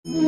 Hello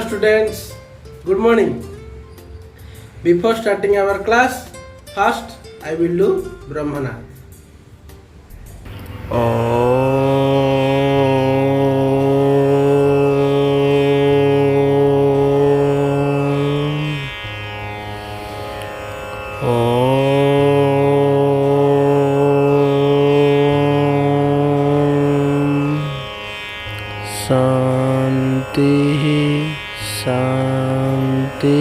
students, good morning. Before starting our class, first I will do Brahmana. शांति शांति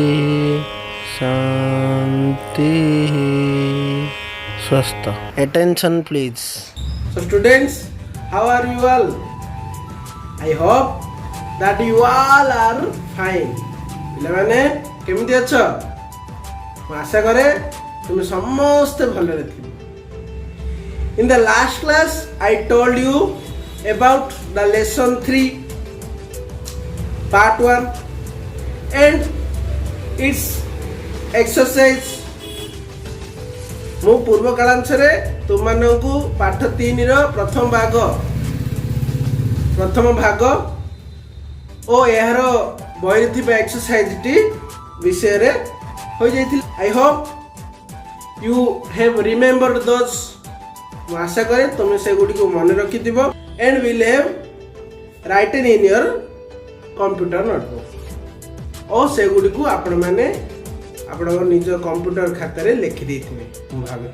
शांति स्वस्थ attention please. So students, how are you all? I hope that you all are fine. ପିଲାମାନେ କେମିତି ଅଛ? ମୁଁ ଆଶା କରେ ତୁମେ ସମସ୍ତେ ଭଲରେ ଥିବ. In the last class I told you about the lesson 3 part 1 and its exercise. ମୁଁ ପୂର୍ବ କାଳାଂଶରେ ତୁମମାନଙ୍କୁ ପାଠ 3 ର ପ୍ରଥମ ଭାଗ ଓ ଏହାର ବହିରେ ଥିବା ଏକ୍ସରସାଇଜଟି ବିଷୟରେ ହୋଇ ଯାଇଥିଲା. I hope you have remembered those. ମୁଁ ଆଶା କରେ ତୁମେ ସେଗୁଡ଼ିକୁ ମନେ ରଖିଥିବ and will have written in your computer notebook. ଓ ସେଗୁଡ଼ିକୁ ଆପଣମାନେ ଆପଣଙ୍କ ନିଜ କମ୍ପ୍ୟୁଟର ଖାତାରେ ଲେଖି ଦେଇଥିବେ ମୁଁ ଭାବେ.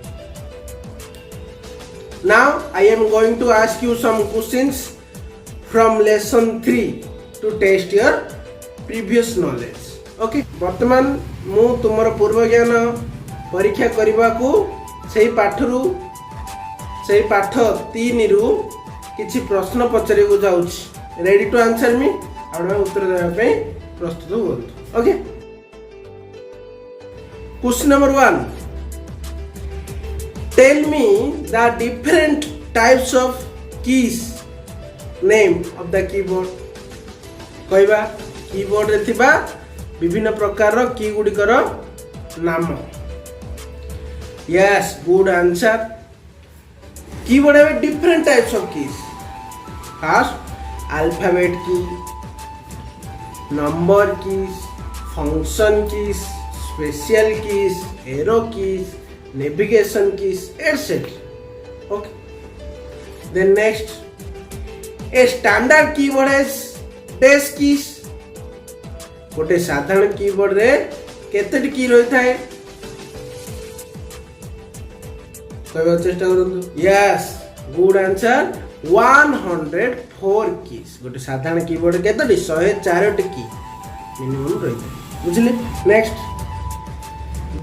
Now I am going to ask you some questions from lesson 3 to test your previous knowledge. Okay, ବର୍ତ୍ତମାନ ମୁଁ ତୁମର ପୂର୍ବ ଜ୍ଞାନ ପରୀକ୍ଷା କରିବାକୁ ସେହି ପାଠ 3 ରୁ କିଛି ପ୍ରଶ୍ନ ପଚାରିବାକୁ ଯାଉଛି. ରେଡି ଟୁ ଆନ୍ସର ମି? ଆପଣ ଉତ୍ତର ଦେବା ପାଇଁ ପ୍ରସ୍ତୁତ ହୁଅନ୍ତୁ. Okay, question number 1. Tell me the different types of keys. Name of the keyboard. କହିବା कीबोर्ड रे थिबा विभिन्न प्रकार की गुडिकर नाम. Yes, good answer. Keyboard have different types of keys. First, alphabet key, number keys, function keys, special keys, arrow keys, navigation keys, etc. Okay. Then next, a standard keyboard has dash keys. गोटे साधारण keyboard रे केतेटी की रही थाए? कहबा चेष्टा करंतु. Yes, good answer. 104 keys. गोटे साधारण कीबोर्ड केतेटी? 104 की मिनिमम रही थाए. बुझिले? Next,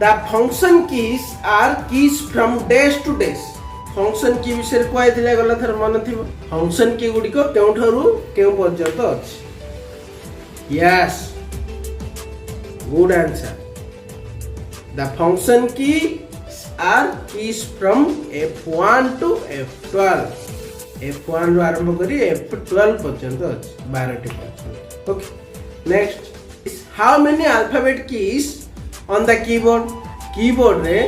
the function keys are keys from dash to dash. Function key विषय कोइ दिला गला थर मन थिबो. फंक्शन की गुडी को केउठरू केउ पर्यंत अछि? Yes, good answer. The function keys are keys from F1 to F12. F1 ରୁ ଆରମ୍ଭ କରି F12 ପର୍ଯ୍ୟନ୍ତ ଅଛି, 12ଟି ପର୍ଯ୍ୟନ୍ତ. Okay, next, how many alphabet keys on the keyboard? keyboard ରେ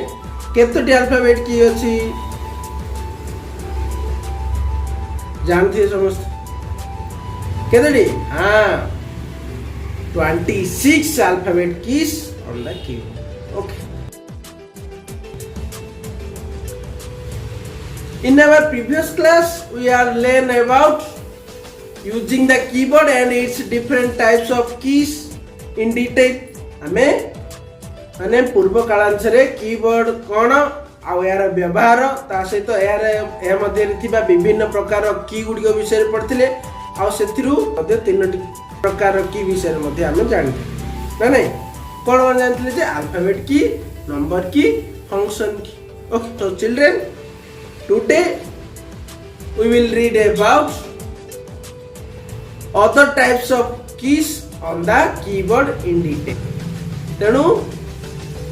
କେତୋଟି alphabet key ଅଛି ଜାଣିଥିବେ ସମସ୍ତେ? କେତୋଟି? ହଁ, 26 alphabet keys on the keyboard. Okay. In our previous class we are learn about using the keyboard and its different types of keys in detail. हमें माने पूर्व कालांतरे कीबोर्ड कौन आ यार व्यवहार ता सहित यार ए मध्ये थिबा विभिन्न प्रकार की गुडी विषय पढ़थिले आ सेथिरु मध्ये तीनोटी प्रकार की विषय मध्ये हम जानते ना नहीं कौन जानते जे अल्फाबेट की नंबर की फंक्शन की ओके तो children today we will read about other types of keys on the keyboard in detail तेणु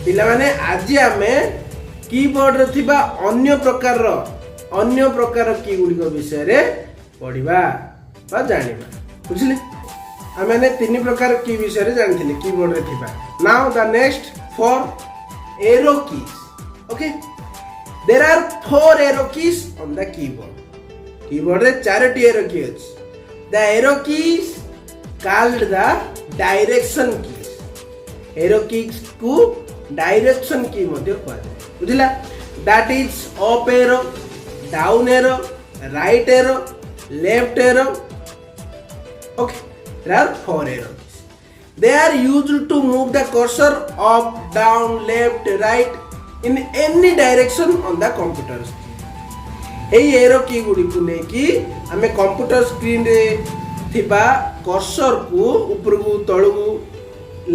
पिला माने आज आमे कीबोर्ड रे थिबा अन्य प्रकार की गुडी विषय रे पढ़िबा बा जानिबा बुझले आमे ने तीन प्रकार की विषय रे जानथिले कीबोर्ड रे थिबा now the next for aero keys okay There are 4 arrow keys on the keyboard. Keyboard रे 4टी arrow key अछि. The arrow keys called the direction keys. Arrow keys को direction key मध्ये कहै छै. बुझिला? That is up arrow, down arrow, right arrow, left arrow. Okay. There are 4 arrow keys. They are used to move the cursor up, down, left, right in any direction on the computer screen. AE arrow की गुडी को ने कि हमें computer screen रे थिबा cursor को ऊपर को तळ को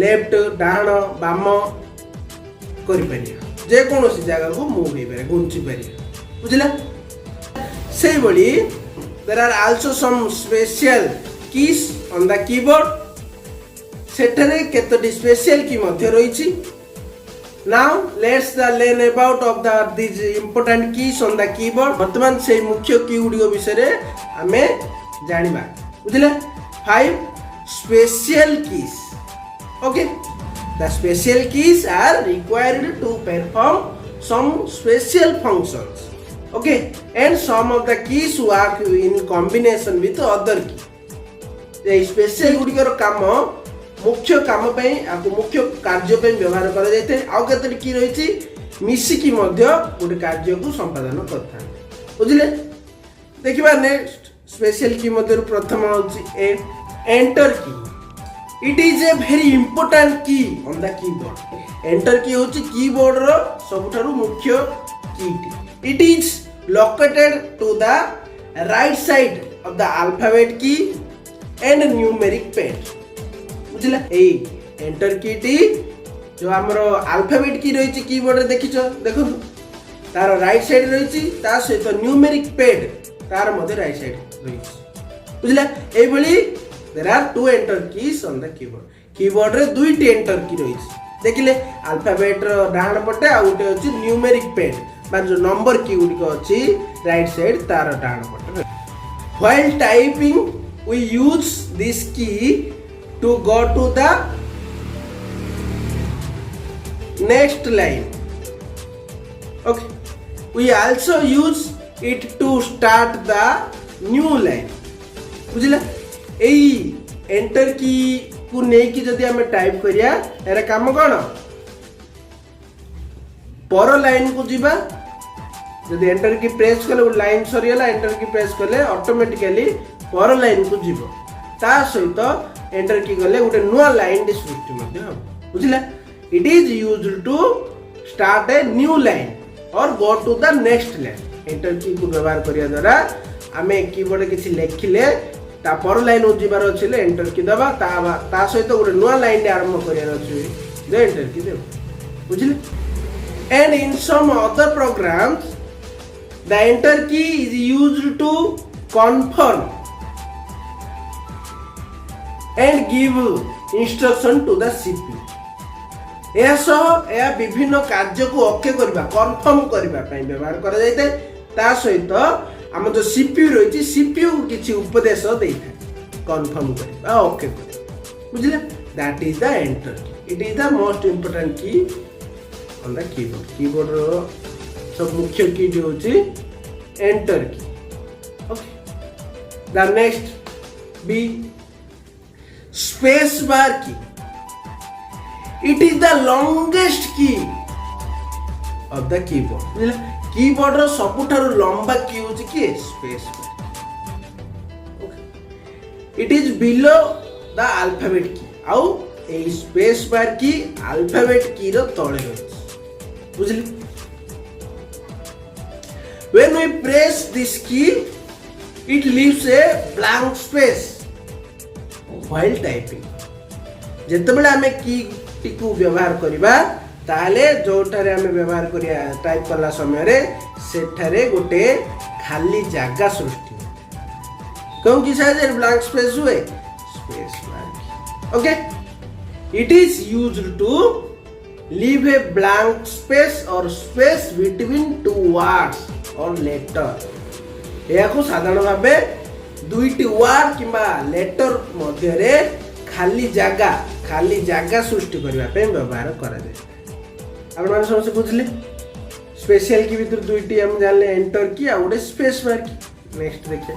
लेफ्ट डाहण बाम करि परिया जे कोनोसी जगह को मूव हे पारे गुंची परिया बुझिला सेई बळी there are also some special keys on the keyboard सेठरे केतोटी स्पेशल की मध्ये रहिछि. Now let's learn about of these important keys on the keyboard. वर्तमान से मुख्य की गुडी विषय रे हमें जानिबा बुझले 5 special keys. Okay, the special keys are required to perform some special functions. Okay, and some of the keys work in combination with other key. ये special गुडी रो काम मुख्य काम पे आपको मुख्य कार्य पे व्यवहार करा जायते आ केतरी की रहिछि मिसी की मध्य गोटे कार्य को संपादन करथा बुझिले देखिबा नेक्स्ट स्पेशल की मध्य प्रथम होछि enter key. It is a very important key on the keyboard. Enter key होछि कीबोर्ड रो सबठारु मुख्य key. It is located to the right side of the alphabet key and numeric pad. बुझिला ए enter key टी जो हमरो alphabet की रहिछि कीबोर्ड रे देखिछो देखो तार राइट साइड रहिछि ता सहित न्यूमेरिक पैड तार मध्ये राइट साइड रहिछि बुझिला ए भली there are 2 enter keys on the keyboard रे दुईटी एंटर की रहिछि देखिले अल्फाबेट रो डाहण पटे आ उटे अछि न्यूमेरिक पैड बा जो नंबर की गुडी को अछि राइट साइड तार डाहण पटे. While typing we use this key to go to the next line. Okay, we also use it to start the new line. बुझिला एई एंटर की को नै कि जदी हम टाइप करिया एरा काम कोन पर लाइन को जीवा जदी एंटर की प्रेस करले लाइन सरियला एंटर की प्रेस करले ऑटोमेटिकली पर लाइन को जीवो ता सहित एंटर की गले गोटे नुआ लाइन सृष्टि मध्ये हो बुझिला. It is used to start a new line or go to the next line. Enter key को व्यवहार करिया द्वारा हमें कीबोर्ड किछि लेखिले ता पर लाइन उजिबार अछिले एंटर की दबा ता सहित गोटे नुआ लाइन आरंभ करिया अछि जे एंटर की देबो बुझिले. And in some other programs the enter key is used to confirm and give instruction to the CPU. ऐसा या विभिन्न कार्य को ओके करबा कंफर्म करबा पई व्यवहार करा जायते ता सहित हम जो CPU रहिछि CPU किछि उपदेश दैथा कंफर्म करबा ओके बुझिला. That is the enter key. It is the most important key on the keyboard. Keyboard रो सब मुख्य की जो होछि enter key. Okay the next be space bar key. It is the longest key of the keyboard बुझिले keyboard रो सबुठारु लंबा key होची कि space bar it is below the alphabet key आउ ए स्पेस बार की अल्फाबेट की रो तळे होची बुझिले when we press this key it leaves a blank space while typing जेतेबेले आमे की टिकु व्यवहार करिबा ताले जोठारे आमे व्यवहार करिया टाइप करला समय रे सेठारे गोटे खाली जागा सृष्टि कौन की साइज ब्लैंक स्पेस हुए space bar okay it is used to leave a blank space और स्पेस बिटवीन टू वर्ड्स और लेटर या को साधारण भाबे दुईटी वर्ड किबा लेटर मध्य रे खाली जागा सृष्टि करबा पे व्यवहार करा जाय आपण माने समझ बुझले स्पेशल की भीतर दुईटी हम जानले एंटर की आ उडे स्पेस बार की नेक्स्ट देखिए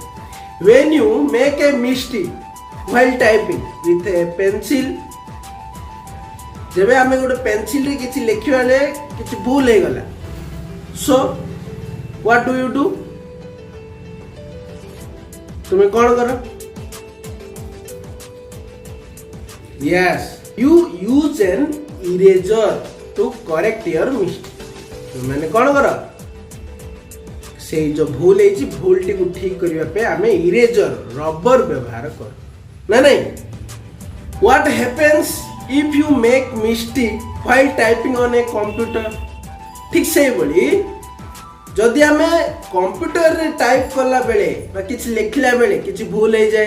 when you make a mistake while typing with A pencil जेबे हमें गोटे पेंसिल रे किछि लिखिवाले किछि भूल हे गला so what do you do तुम्हें कौन करो yes you use an eraser to correct your mistake मैंने कौन करो से जो भूल है भूल टी को ठीक करने पे आमे इरेजर रबर व्यवहार कर ना नहीं what happens if you make mistake while typing on a computer ठीक से बोली जदि आमे कंप्यूटर रे टाइप करला बेले बा किछ लिखला बेले किछ भूल हो जाए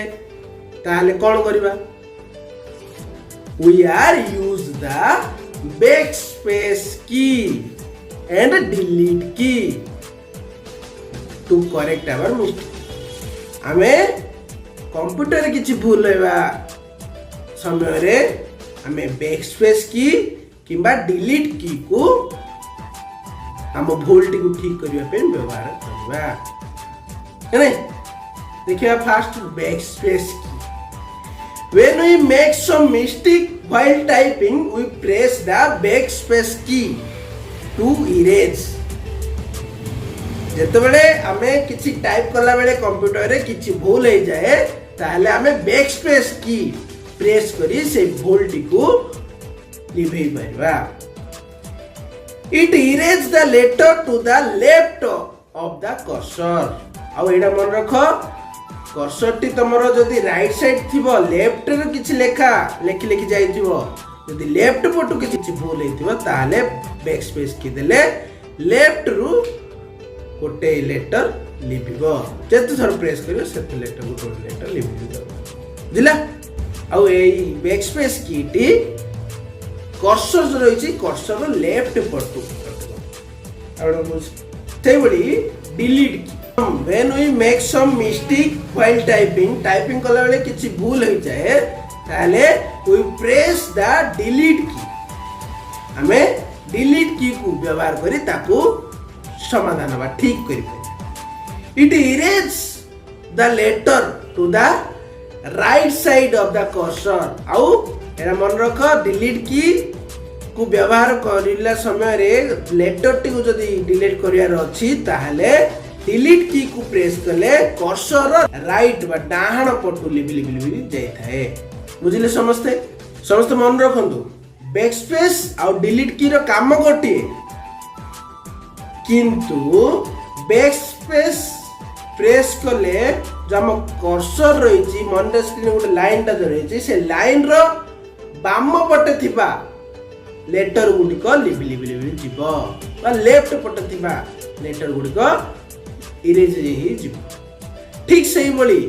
ताले कोन करबा we are use the backspace key and delete key to correct our mistake आमे कंप्यूटर रे किछ भूल होबा समय रे आमे बैकस्पेस की किबा डिलीट की को हम भूल टी को ठीक करबा पे व्यवहार करबा है देखिए फर्स्ट बैकस्पेस की when we make some mistake while typing we press the backspace key to erase जेतेबेले आमे किछि टाइप करला बेले कंप्यूटर रे किछि भूल हो जाए ताले आमे बैकस्पेस की प्रेस करी से भूल टी को लिभेई परबा It erases the letter to the left of the cursor. आउ एडा मन रखो कर्सर टी तमरो जदी राइट साइड थिबो लेफ्ट रे किछ लेखा लेखि जाई थिबो जदी लेफ्ट पटु किछ भूल हेतिबो ताले बैक स्पेस की देले लेफ्ट रु गोटे लेटर लिखिबो जेते थर प्रेस करियो सेते लेटर गोटे लेटर लिखिबो दिला आउ एई बैक स्पेस की टी कर्सर जो रही कर्सर लेफ्ट पटू delete key when we make some mistake while typing कला बेले किछि भूल हो जाए ताले वी प्रेस द डिलीट की हमें डिलीट की को व्यवहार करी ताको समाधान बा ठीक करि पाए it erase the letter to the right side of the cursor आउ एरा मन रख डिलीट की को व्यवहार करिला समय रे लेटर टी को जदी डिलीट करियार अछि ताहले डिलीट की को प्रेस करले कर्सर राइट बा डाहाण पटु लिबि जाय थाए बुझिले समस्त मन रखंतु बैकस्पेस आ डिलीट की रो काम गोटी किंतु बैकस्पेस प्रेस करले जो हम कर्सर रही मन स्क्रीन गोटे लाइन टा जो रही से लाइन रो बाम पटे थिबा लेटर गुडिक लिबि जिवो बा लेफ्ट पटे थिबा लेटर गुडिक इरेज ही जिवो ठीक सही बोली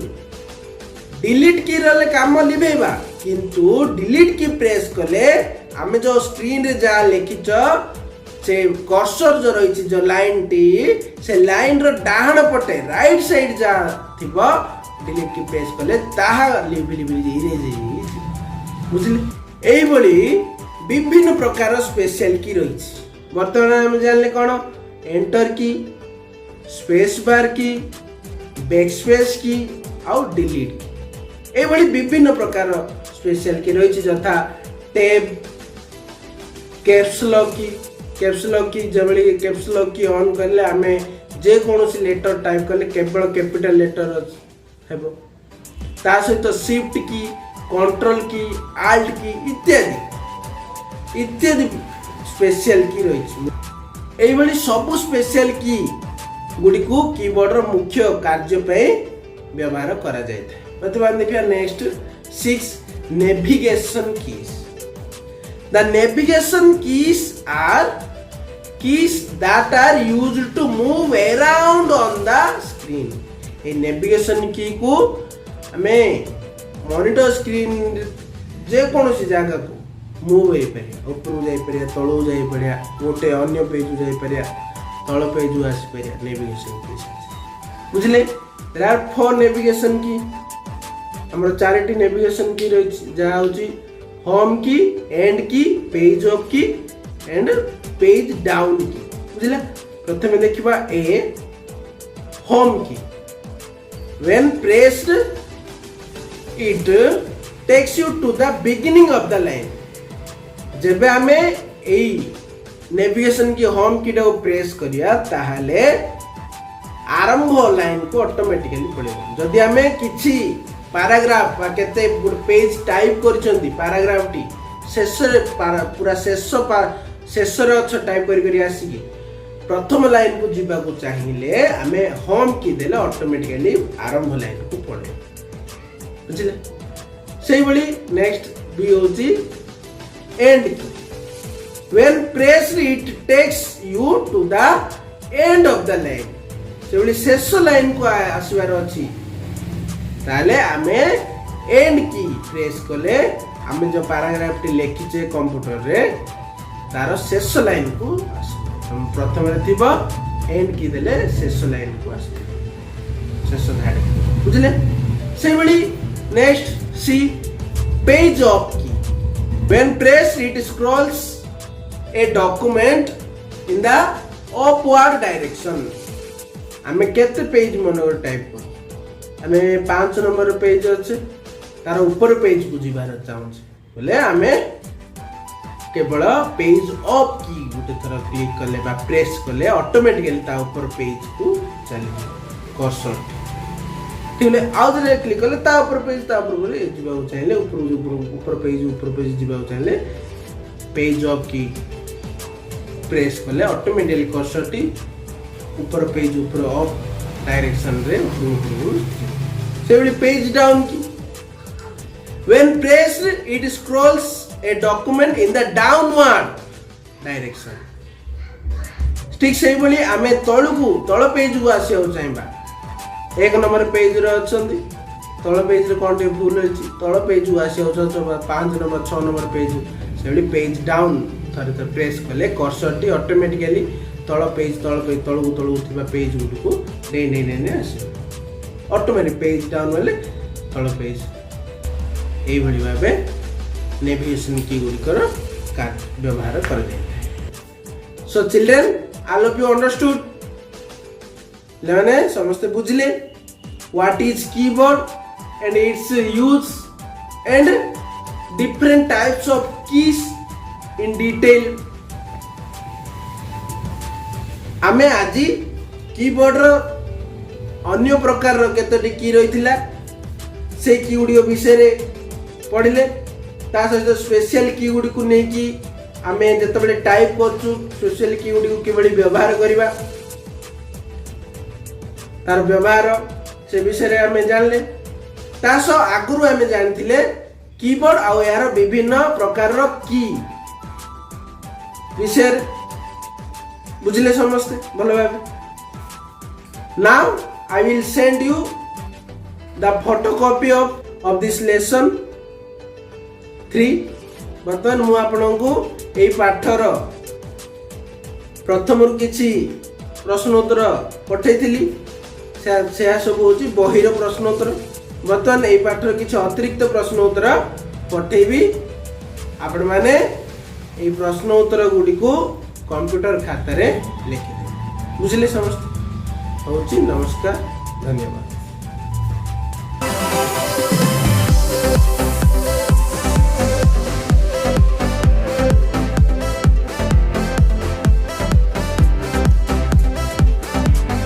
डिलीट की रले काम लिबेबा किंतु डिलीट की प्रेस करले हमें जो स्क्रीन रे जा लिखिच से कर्सर जो रही जो लाइन टी से लाइन रो डाहाण पटे राइट साइड जा थिबो डिलीट की प्रेस करले ताहा लिबि इरेज बुझिले एई बोली विभिन्न प्रकार स्पेशल की रही बर्तमान हम जानले कौन एंटर की स्पेस बार की बैकस्पेस की और डिलीट की एई बोली विभिन्न प्रकार स्पेशल की रही जथा टैब कैप्स लॉक की कैप्स लॉक की जबली कैप्स लॉक की ऑन करले आमे जे कोनोसी लेटर टाइप करले केवल कैपिटल लेटर हेबो ता सहित शिफ्ट की कंट्रोल की आल्ट की इत्यादि इत्यादि स्पेशल की रही एई भली सब स्पेशल की गुडी को कीबोर्ड रो मुख्य कार्य पे व्यवहार करा जाय था प्रतिबाद देखिया next 6 navigation keys the navigation keys are keys that are used to move around on the screen A navigation की को हमें मॉनिटर स्क्रीन जे कोनोसी जगह को मूव होई परिया ऊपर जाई परिया तळो जाई परिया गोटे अन्य पेज जाई परिया तळ पेज आसी परिया नेविगेशन की बुझले देयर आर 4 नेविगेशन की हमर चारिटी नेविगेशन की रही जा होची होम की एंड की पेज अप की एंड पेज डाउन की बुझला प्रथमे देखिबा ए होम की when pressed it takes you to the beginning of the line जेबे हमें एई नेविगेशन की होम की को प्रेस करिया ताहाले आरंभ लाइन को ऑटोमेटिकली पळेबो जदी हमें किछि पैराग्राफ बा केते पेज टाइप करचंती पैराग्राफ टी शेष पूरा शेष रे अच्छा टाइप करी आसी प्रथम लाइन को जीवा को चाहिए आमे होम की देले ऑटोमेटिकली आरंभ लाइन को पड़े बुझले सेही बली नेक्स्ट बी होची end key when pressed it takes you to the end of the line से बली शेष लाइन को आसीबार अछि ताले आमे एंड की प्रेस कले आमे जो पैराग्राफ टी लिखिचे कंप्यूटर रे तार शेष लाइन को आसी प्रथम थिबा एंड की देले शेष लाइन को आसे शेष धाडी बुझले से बली नेक्स्ट सी पेज अप की when press it Scrolls a document in the upward direction हमें केते पेज मनोर टाइप कर हमें 5 नंबर पेज अछि तार ऊपर पेज को जीवार चाहू बोले हमें केवल पेज अप की गोटे थर क्लिक कले बा प्रेस कले ऑटोमेटिकली ता ऊपर पेज को चली कर्सर ठीक है आउ जरे क्लिक कले ता ऊपर बोले जीवा चाहले ऊपर पेज जीवा चाहले पेज अप की प्रेस कले ऑटोमेटिकली कर्सर टी ऊपर पेज ऊपर अप डायरेक्शन रे ऊपर से बली पेज डाउन की when pressed it Scrolls a document in the downward direction ठीक सही बोली आमे तळ पेज को आसी हो चाहबा एक नंबर पेज रे अछंती तळ पेज रे कोन भूल अछि तळ पेज को आसी हो 5 नंबर 6 नंबर पेज से बोली पेज डाउन थरे प्रेस कले कर्सर टी ऑटोमेटिकली तळ पेज तळू थिबा पेज गुड को ने आसी ऑटोमेटिक पेज डाउन वाले तळ पेज एई भली भाबे नेविगेशन की गुड़िकर व्यवहार कर सो children all of you understood लेने समस्त बुझले what is keyboard and it's use and different types of keys in detail आमे आज कीबोर्ड रो अन्य प्रकार रो केतोटी की रहिथिला से की गुडियो विषय रे पढिले ता सहित स्पेशल की गुडी को नै कि आमे जते बले टाइप करछु स्पेशल की गुडी को केबडी व्यवहार करिबा तार व्यवहार से विषय रे आमे जानले ता सो आगुरु आमे जानथिले कीबोर्ड आ यार विभिन्न प्रकार रो की विषय बुझले समझते भलो भाबे now I will send you the photocopy of this lesson 3 बर्तमान मु आपनको एई पाठर प्रथम किछि प्रश्नोत्तर पठैथिली से सब होची बहिर प्रश्नोत्तर बर्तमान एई पाठर किछि अतिरिक्त प्रश्नोत्तर पठैबी आपण माने एई प्रश्नोत्तर गुडी को कंप्यूटर खाता रे लिखि बुझले समस्त होची नमस्कार धन्यवाद।